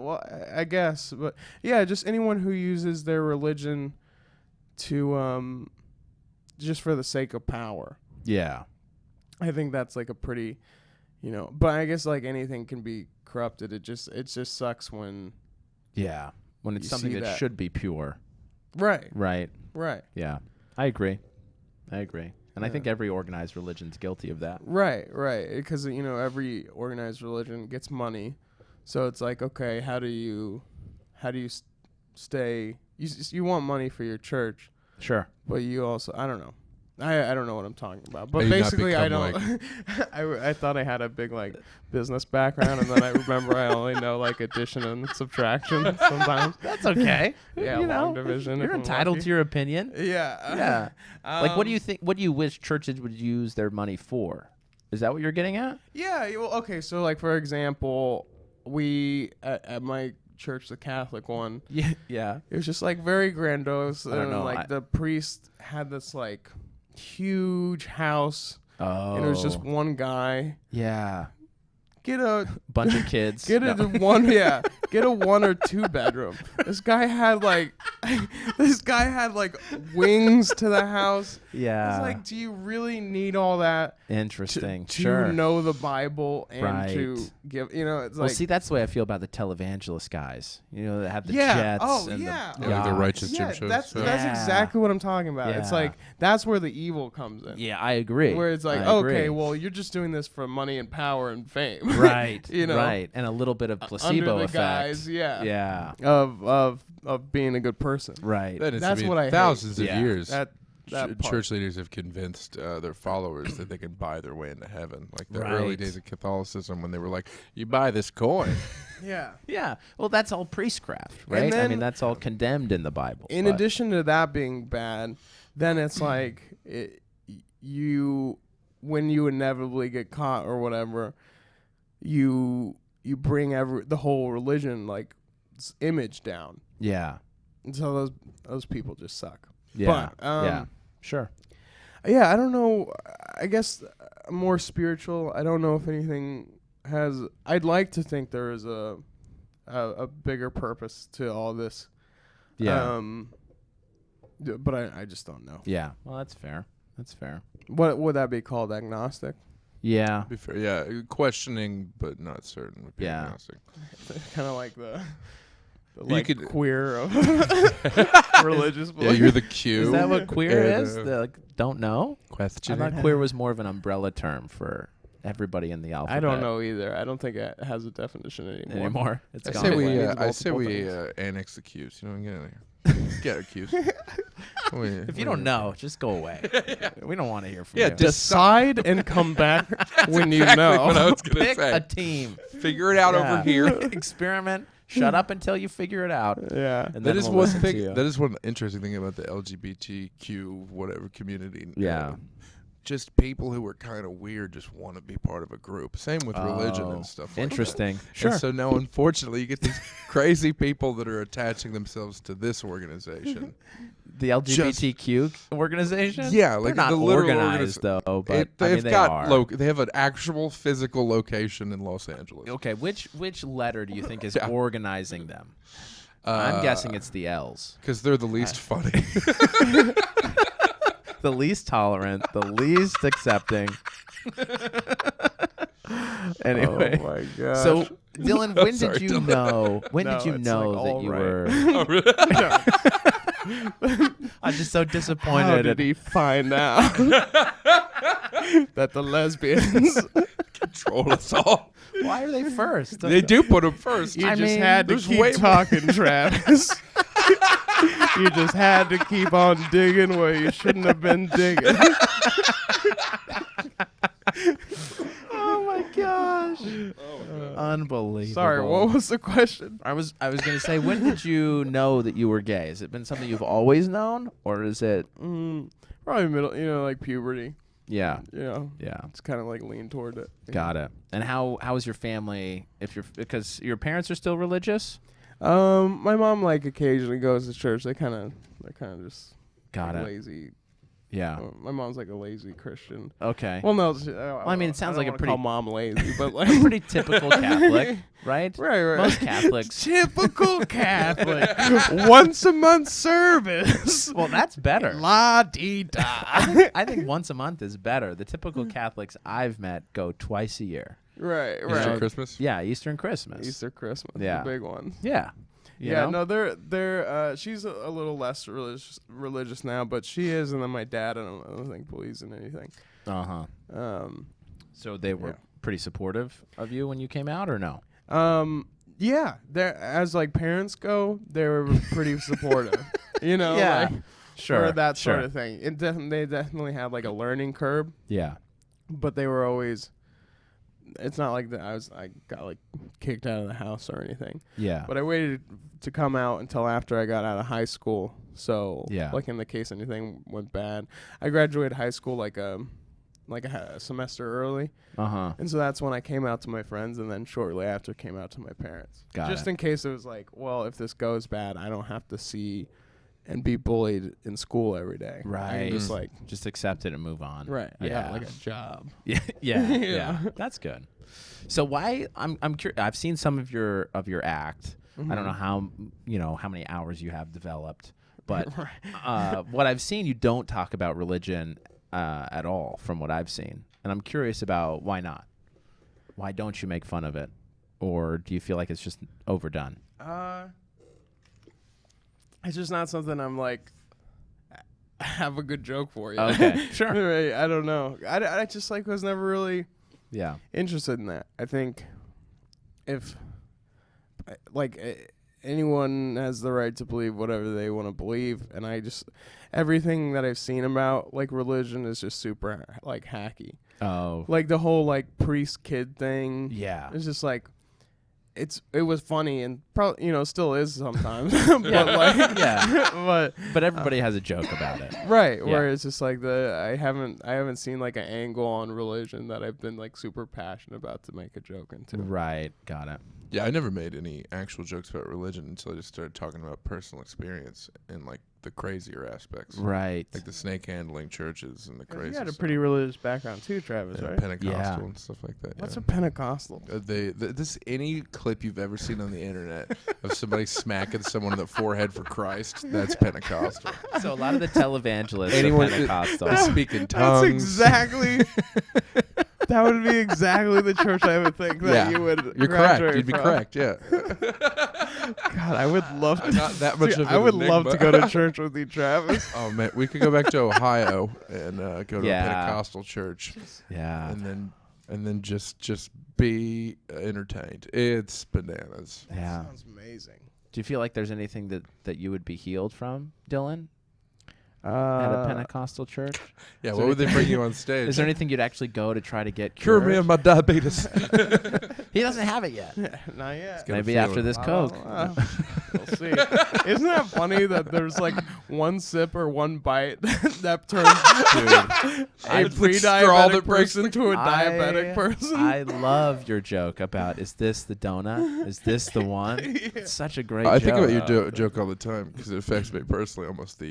Well, I guess, but yeah, just anyone who uses their religion to just for the sake of power. Yeah. I think that's like a pretty, But I guess like anything can be corrupted. It just sucks when. Yeah. When it's You something see that that. should be pure. Right. Right. Right. Yeah. I agree. And I think every organized religion's guilty of that. Right. Because every organized religion gets money, so it's like, okay, how do you stay? You want money for your church. Sure. But you also, I don't know. I don't know what I'm talking about. But May you not basically, I become, don't. I thought I had a big like business background, and then I remember I only know like addition and subtraction sometimes. That's okay. Yeah, long division. You're entitled to your opinion. Yeah. Yeah. Like, what do you think? What do you wish churches would use their money for? Is that what you're getting at? Yeah. Well, okay. So, like for example, we at my church, the Catholic one, Yeah. it was just like very grandiose, I don't and know, like the priest had this like huge house, Oh. and it was just one guy. Yeah. Get a Bunch of kids. Get No. get a 1 or 2 bedroom. This guy had like wings to the house. Yeah. It's like, do you really need all that Interesting. to Sure. know the Bible and Right. to give? It's Well, like, see, that's the way I feel about the televangelist guys. That have the Yeah. jets. Oh, and yeah. The Yeah, like the yachts. righteous yeah, gym shows. that's Yeah. exactly what I'm talking about. It's Yeah. like that's where the evil comes in. Yeah, I agree. Where it's like, I agree. okay, well, you're just doing this for money and power and fame. Right. You know? Right. And a little bit of placebo Under the effect. guise, yeah. Yeah. Of being a good person. Right. That is That's to be what I hate. thousands of Yeah. years. That that part. church leaders have convinced their followers that they can buy their way into heaven. Like the early Right. days of Catholicism, when they were like, "You buy this coin." Yeah. Yeah. Well, that's all priestcraft, right? I then- mean, that's all condemned in the Bible. In but- addition to that being bad, then it's like when you inevitably get caught or whatever, you bring the whole religion like image down, yeah. and so those people just suck. Yeah. But, yeah. Sure. Yeah, I don't know. I guess more spiritual. I don't know if anything has. I'd like to think there is a bigger purpose to all this. Yeah. But I just don't know. Yeah. Well, that's fair. That's fair. What would that be called? Agnostic? Yeah. Be fair, yeah, questioning but not certain would be Yeah. agnostic. Kind of like the You like could- queer of religious Yeah, belief. you're the Q. Is that what queer and, is? They, like, don't know? I question? thought queer was more of an umbrella term for everybody in the alphabet. I don't know either. I don't think it has a definition anymore. It's I gone. say It we. means I say multiple we things. annex the Qs. You know, get out of here. Get out, Qs. If you don't know, just go away. We don't want to hear from Yeah, you. Decide and come back when you know. what I was gonna Pick say. a team. Figure it out over Yeah. here. Experiment. Shut up until you figure it out. Yeah. And That then is we'll one listen to thing. you. That is one interesting thing about the LGBTQ whatever community. Yeah. Just people who are kind of weird just want to be part of a group. Same with religion Oh, and stuff. Like interesting. that. Sure. And so now, unfortunately, you get these crazy people that are attaching themselves to this organization. The LGBTQ organization? Yeah, like They're not the literal organized though, but I they've mean, they got are. they have an actual physical location in Los Angeles. Okay, which letter do you think is Yeah. organizing them? I'm guessing it's the L's. Because they're the least funny. The least tolerant, the least accepting. Anyway. Oh my god. So, Dylan, when Sorry, did you Dylan. know? When did No, you it's know like that all you right. were? Oh, really? I'm just so how disappointed. did he find out that the lesbians? Control us all. Why are they first? They do put them first. You I just mean, had to there's keep way more- talking, Travis. You just had to keep on digging where you shouldn't have been digging. Oh my gosh! Unbelievable. Sorry, what was the question? I was gonna say, when did you know that you were gay? Has it been something you've always known, or is it? Probably middle, like puberty. Yeah, Yeah, yeah, it's kind of like lean toward it. got it. And how is your family? Because your parents are still religious. My mom like occasionally goes to church. They're kind of just Got it. lazy. Yeah. My mom's like a lazy Christian. Okay. Well, no. I mean, it sounds like a pretty- call mom lazy, but like Pretty typical Catholic, right? right. Most Catholics. Typical Catholic. Once a month service. Well, that's better. La dee da. I think once a month is better. The typical Catholics I've met go twice a year. Right. Easter, Christmas. Yeah, Easter and Christmas. Easter, Christmas. Yeah. The big ones. Yeah. You Yeah, know? no, they're she's a little less religious now, but she is, and then my dad, I don't think believes in anything. Uh-huh. So they were Yeah. pretty supportive of you when you came out, or no? Yeah, they're as like parents go, they were pretty supportive. Yeah. like, Sure. for that sure. sort of thing. They definitely had like a learning curve, Yeah. but they were always. It's not like that. I got like kicked out of the house or anything. Yeah. But I waited to come out until after I got out of high school. So, Yeah. like in the case anything went bad, I graduated high school like a semester early, Uh-huh. and so that's when I came out to my friends, and then shortly after came out to my parents. Got Just it. in case it was like, well, if this goes bad, I don't have to see and be bullied in school every day. I Right. can just like Just accept it and move on. I Yeah. got like a job. Yeah. Yeah. Yeah. Yeah. That's good. So why I'm curious. I've seen some of your act. I don't know how how many hours you have developed, but what I've seen, you don't talk about religion at all, from what I've seen, and I'm curious about why not. Why don't you make fun of it, or do you feel like it's just overdone? It's just not something I'm like. I have a good joke for you. Okay, sure. Right, I don't know. I just like was never really Yeah. interested in that. I think if like anyone has the right to believe whatever they want to believe, and everything that I've seen about like religion is just super like hacky. Oh. Like the whole like priest kid thing. Yeah. It's just like it was funny and probably still is sometimes. But like but everybody has a joke about it. right, Yeah. where it's just like I haven't seen like an angle on religion that I've been like super passionate about to make a joke into. Right. Got it. Yeah, I never made any actual jokes about religion until I just started talking about personal experience and like the crazier aspects. Right. Like the snake handling churches and the crazy You had a stuff. pretty religious background too, Travis, Yeah, right? Pentecostal Yeah. and stuff like that. What's yeah. a Pentecostal? This any clip you've ever seen on the internet of somebody smacking someone in the forehead for Christ, that's Pentecostal. So a lot of the televangelists Anyone are Pentecostal. They speak in tongues. That's exactly. That would be exactly the church I would think that you would. You're correct. graduate You'd be from. correct. Yeah. God, I would love to. I'm not that much Dude, of an I would love to enigma. go to church with you, Travis. Oh man, we could go back to Ohio and go to Yeah. a Pentecostal church, Yeah. and then just be entertained. It's bananas. Yeah. Sounds amazing. Do you feel like there's anything that you would be healed from, Dylan, at Uh, a Pentecostal church? Yeah. Is What there would they bring you on stage? Is there anything you'd actually go to try to get Cure cured? me of my diabetes. He doesn't have it yet. not yet. Got a Maybe after feeling. this Coke. We'll see. Isn't that funny that there's like one sip or one bite that turns a It's the straw pre-diabetic that breaks person to a diabetic person? I love your joke about, is this the donut? Is this the one? It's such a great I joke. think about your joke all the time because it affects me personally. Almost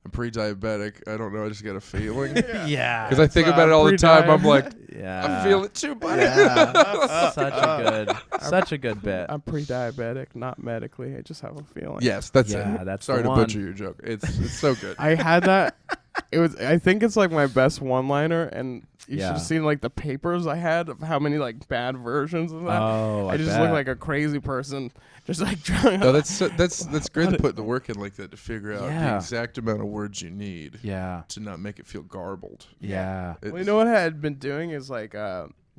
I'm pre-diabetic. I don't know. I just got a feeling. Yeah. Because I think about it all the time. I'm like, Yeah. I feel it too, buddy. Yeah. such a good bit. I'm pre-diabetic, not medically. I just have a feeling. Yes, that's Yeah, it. that's Sorry the to one. butcher your joke. It's so good. I had that. I think it's like my best one-liner, and you should Yeah. have seen like the papers I had of how many like bad versions of that. Oh, I just bet. look like a crazy person, just like trying. No, that's great to put the work in like that to figure out the Yeah. exact amount of words you need Yeah. to not make it feel garbled. Yeah. Well, you know what I had been doing is like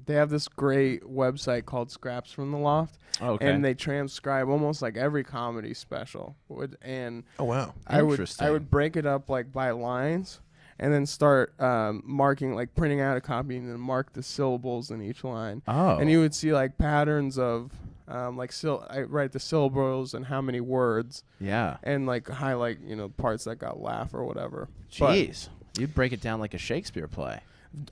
they have this great website called Scraps from the Loft, Okay. and they transcribe almost like every comedy special. And Oh wow. I Interesting. would break it up like by lines, and then start marking, like printing out a copy, and then mark the syllables in each line. Oh. And you would see like patterns of I write the syllables and how many words, Yeah. and like highlight parts that got laugh or whatever. But Jeez. You'd break it down like a Shakespeare play.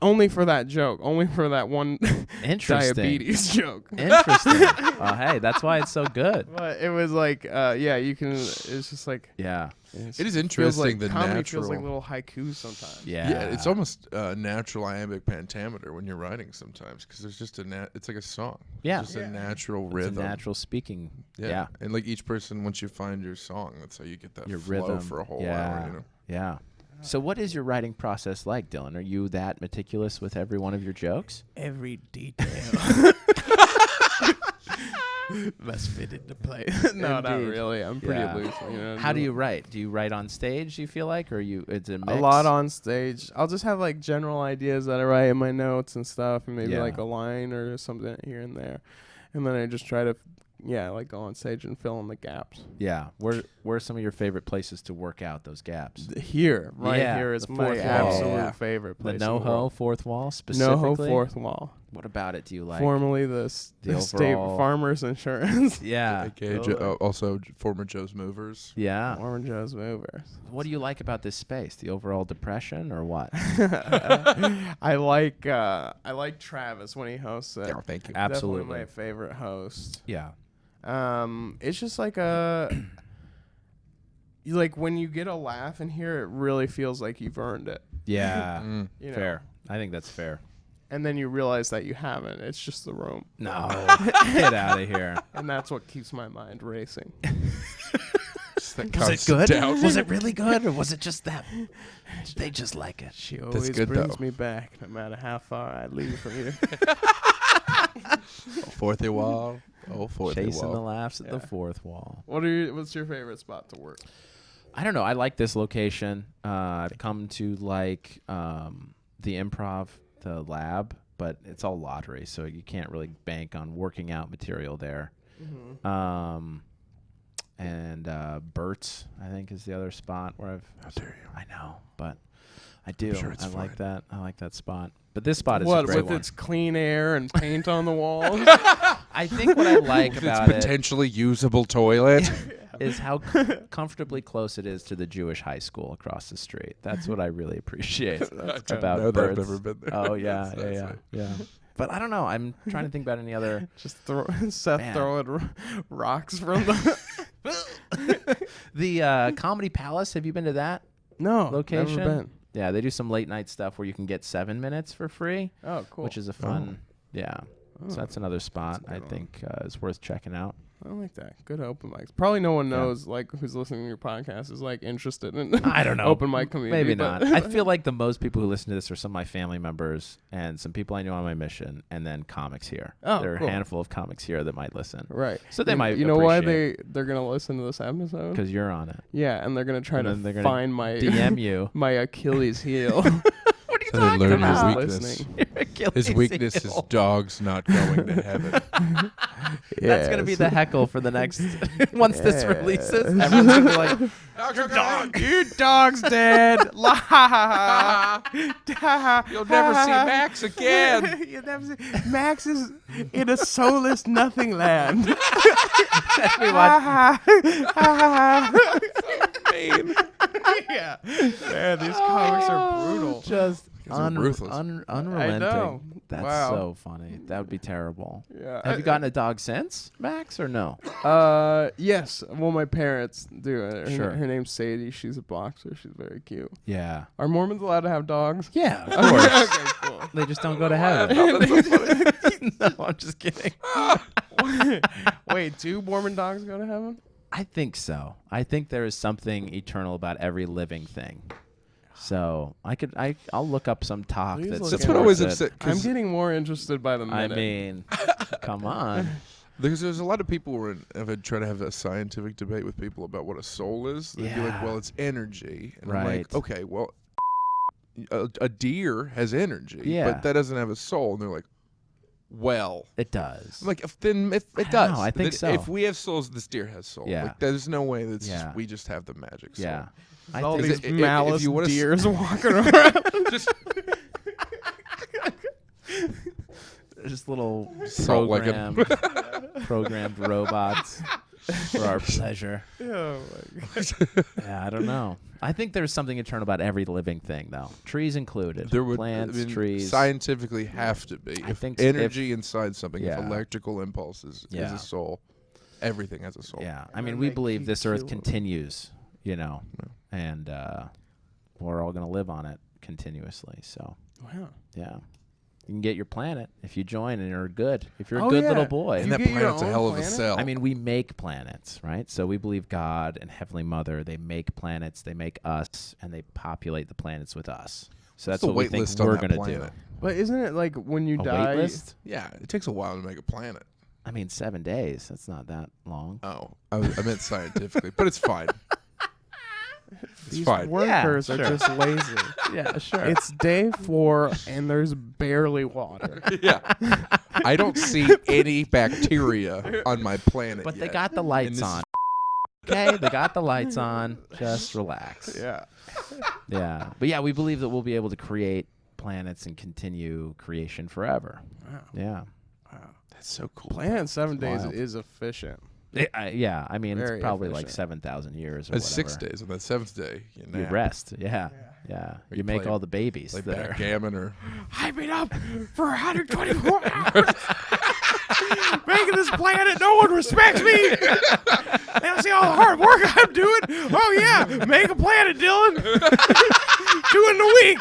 only for that joke, only for that one Interesting. diabetes joke. Interesting. Oh, hey, that's why it's so good. But it was like, you can. It's just like Yeah. It is feels interesting like the comedy natural. feels like little haikus sometimes. Yeah. Yeah, it's almost natural iambic pentameter when you're writing sometimes because there's just it's like a song. Yeah. It's just a natural It's rhythm. a natural speaking. Yeah. And like each person, once you find your song, that's how you get that Your flow rhythm. for a whole Yeah. hour. You know. Yeah. So what is your writing process like, Dylan? Are you that meticulous with every one of your jokes? Every detail must fit into place. No, not Indeed. really. I'm pretty Yeah. loose. How do you write? Do you write on stage, do you feel like? Or it's a mix? A lot on stage. I'll just have like general ideas that I write in my notes and stuff, and maybe Yeah. like a line or something here and there, and then I just try to, like go on stage and fill in the gaps. Yeah. Where are some of your favorite places to work out those gaps? Here, right Yeah, here is the my fourth wall. absolute Yeah. favorite The place. in the NoHo world. fourth wall specifically? NoHo fourth wall. What about it do you like? Formerly the state overall- farmers insurance. Yeah. AKA also former Joe's Movers. Yeah. Orange Joe's Movers. What do you like about this space? The overall depression or what? I like Travis when he hosts it. Yeah, thank you. Absolutely. Definitely my favorite host. Yeah. It's just like like when you get a laugh in here, it really feels like you've earned it. Yeah. You know? Fair. I think that's fair. And then you realize that you haven't. It's just the room. No. Get out of here. And that's what keeps my mind racing. Just that Was it constant good? doubt. Was it really good? Or was it just that? They just like it. She always good, brings though. me back, no matter how far I leave from here. Fourth wall. Oh, fourth Chasing the wall. laughs at the Yeah. fourth wall. What's your favorite spot to work? I don't know. I like this location. I've come to like the Improv, the lab, but it's all lottery, so you can't really bank on working out material there. and Bert's, I think, is the other spot where I've. How dare you? I know, but I do. sure it's I like fine. that. I like that spot. But this spot is a What great with one. its clean air and paint on the walls? I think what I like It's about it potentially usable toilet. is how comfortably close it is to the Jewish high school across the street. That's what I really appreciate about know that. I've Bert's. never been there. Oh yeah, That's yeah. it. But I don't know. I'm trying to think about any other. Just Seth Man. throwing rocks from the. The Comedy Palace. Have you been to that No, location? never been. Yeah, they do some late night stuff where you can get 7 minutes for free, Oh, cool. which is a fun. Yeah. So that's another spot That's a I good think is worth checking out. I like that. Good open mics. Probably no one Yeah. knows like who's listening to your podcast is like interested in I don't know. open mic community. Maybe but- not. I feel like the most people who listen to this are some of my family members and some people I know on my mission, and then comics here. Oh, there are cool. a handful of comics here that might listen. Right. So they might You know why appreciate they're gonna listen to this episode? because you're on it. Yeah, and they're gonna try And to then they're gonna find my DM you. my Achilles heel. What are you So they talking learn about? his weakness. Listening. Your Achilles His weakness is heel. dogs not going to heaven. That's gonna be Yes. the heckle for the next once this Yes. releases. Everyone's gonna be like, Your dog's dead. La ha ha ha. You'll never see Max again. You'll never see. Max is in a soulless nothing land. we watch. Yeah. Yeah, these comics are brutal. Just are ruthless. unrelenting. know. That's Wow. so funny. That would be terrible. Yeah. Have you gotten a dog since, Max, or no? Yes. Well, my parents do. Her, Sure. her name's Sadie. She's a boxer. She's very cute. Yeah. Are Mormons allowed to have dogs? Yeah, of course. Okay, cool. They just don't go to heaven. No, I'm just kidding. Wait, do Mormon dogs go to heaven? I think so. I think there is something eternal about every living thing. So I'll look up some talk Please that look That's into what it. always supports it. upset. I'm getting more interested by the I minute. mean, come on. Because there's a lot of people who have tried to have a scientific debate with people about what a soul is. They'd be like, Yeah. well, it's energy. And I'm Right. like, okay, well, a deer has energy, Yeah. but that doesn't have a soul. And they're like, well. It does. I'm like, if it I does. don't know, I think Then so. If we have souls, this deer has soul. Yeah. Like, there's no way that's Yeah. we just have the magic soul. Yeah. There's all think these if malice you wanna deers walking around. Just just little Salt like 'em. programmed robots for our pleasure. Oh my God. Yeah, I don't know. I think there's something eternal about every living thing, though. Trees included. there would plants, I mean, trees. scientifically have to be. I If think energy inside something, Yeah. if electrical impulses is Yeah. a soul, everything has a soul. Yeah, I And mean, then we they believe keep this earth killing 'em. continues, you know, and we're all going to live on it continuously. So, Wow. yeah. You can get your planet if you join and you're good. If you're a Oh, good yeah. little boy. And You that get your planet's a own hell of a planet? cell. I mean, we make planets, right? So we believe God and Heavenly Mother, they make planets, they make us, and they populate the planets with us. So that's the what we wait think list on we're that going to do. planet? But isn't it like when you A die? wait list? Yeah, it takes a while to make a planet. I mean, 7 days. That's not that long. Oh, I meant scientifically, but it's fine. It's These fine. workers Yeah, are sure. just lazy. Yeah, sure. It's day 4 and there's barely water. Yeah, I don't see any bacteria on my planet. But they yet. got the lights this on. Okay, they got the lights on. Just relax. Yeah. Yeah. But yeah, we believe that we'll be able to create planets and continue creation forever. Wow. Yeah. That's so cool. Plan 7 days wild. is efficient. Yeah, I mean, Very it's probably like efficient. 7,000 years or That's whatever. 6 days. On that 7th day, you You nap. rest. Yeah. Yeah. Or You make play- all the babies Like that are. backgammon or I've been up for 124 hours making this planet. No one respects me. They don't see all the hard work I'm doing. Oh, yeah. Make a planet, Dylan. 2 in a week.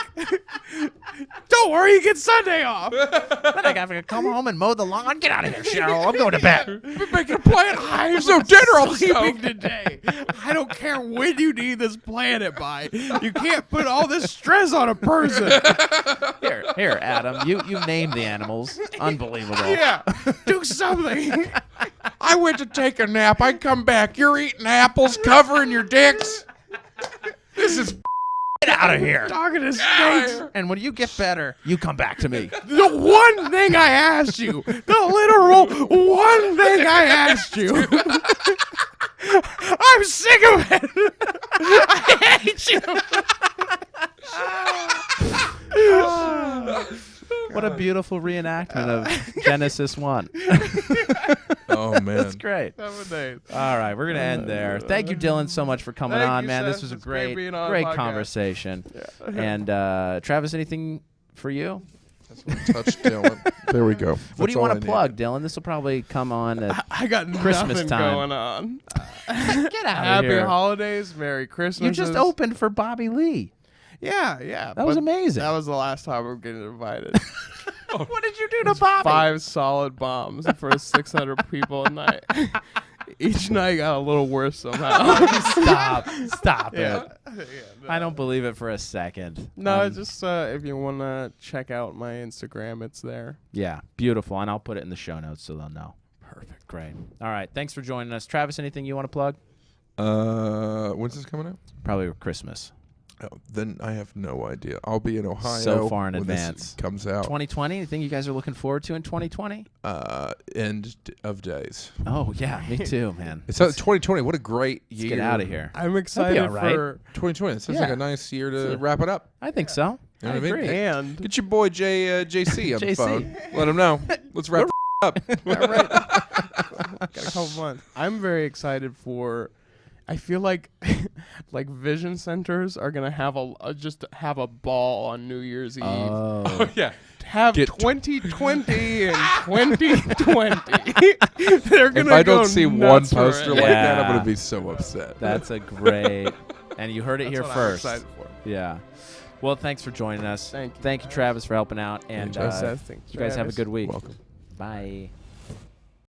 Don't worry. You get Sunday off. Then I gotta come home and mow the lawn. Get out of here, Cheryl. I'm going to bed. we're making a planet. I'm There's no dinner on the sleeping stove. today. I don't care when you need this planet by. You can't put all this stress on a person. Here, Adam. You named the animals. Unbelievable. Yeah. Do something. I went to take a nap. I come back. You're eating apples, covering your dicks. This is Get out of here. Talking to snakes. And when you get better, you come back to me. The one thing I asked you. The literal one thing I asked you. I'm sick of it. I hate you. What a beautiful reenactment of Genesis 1. Oh man, That's great. All right, we're gonna end there. Thank you, Dylan, so much for coming Thank on, you, man. Seth. This was a It's great great, being on a great podcast. conversation. And Travis, anything for you? touch Dylan. There we go. What do you want to plug, Dylan? This will probably come on at I got Christmas nothing time. going on. Get out of Happy here. holidays, Merry Christmas. You just opened for Bobby Lee. Yeah. That was but amazing. That was the last time I'm getting invited. What did you do to Bobby? 5 solid bombs for 600 people a night. Each night got a little worse somehow. Stop Yeah. it. No. I don't believe it for a second. No, it's just if you want to check out my Instagram, it's there. Yeah, beautiful. And I'll put it in the show notes so they'll know. Perfect. Great. All right. Thanks for joining us. Travis, anything you want to plug? When's this coming out? Probably Christmas. Oh, then I have no idea. I'll be in Ohio. So far in when this advance. comes out. 2020? Anything you guys are looking forward to in 2020? End of days. Oh, yeah. Me too, man. It's 2020. What a great Let's year. get out of here. I'm excited all right. for 2020. It sounds like Yeah. a nice year to wrap it up. I think so. You know I what I mean? agree. and Get your boy JC on the JC. phone. Let him know. Let's wrap it up. got a couple months. I'm very excited for. I feel like like vision centers are gonna have just have a ball on New Year's Eve. Oh. Yeah. Have Get 2020 and 2020. They're gonna If I go don't see one nuts for poster it. like that, I'm Yeah. gonna be so upset. That's a great. And you heard it That's here what I'm first. excited for. Yeah. Well, thanks for joining us. Thank you. Thank you, Travis, for helping out. And Anytime. Seth, thanks you for guys have a having us. good week. Welcome. Bye.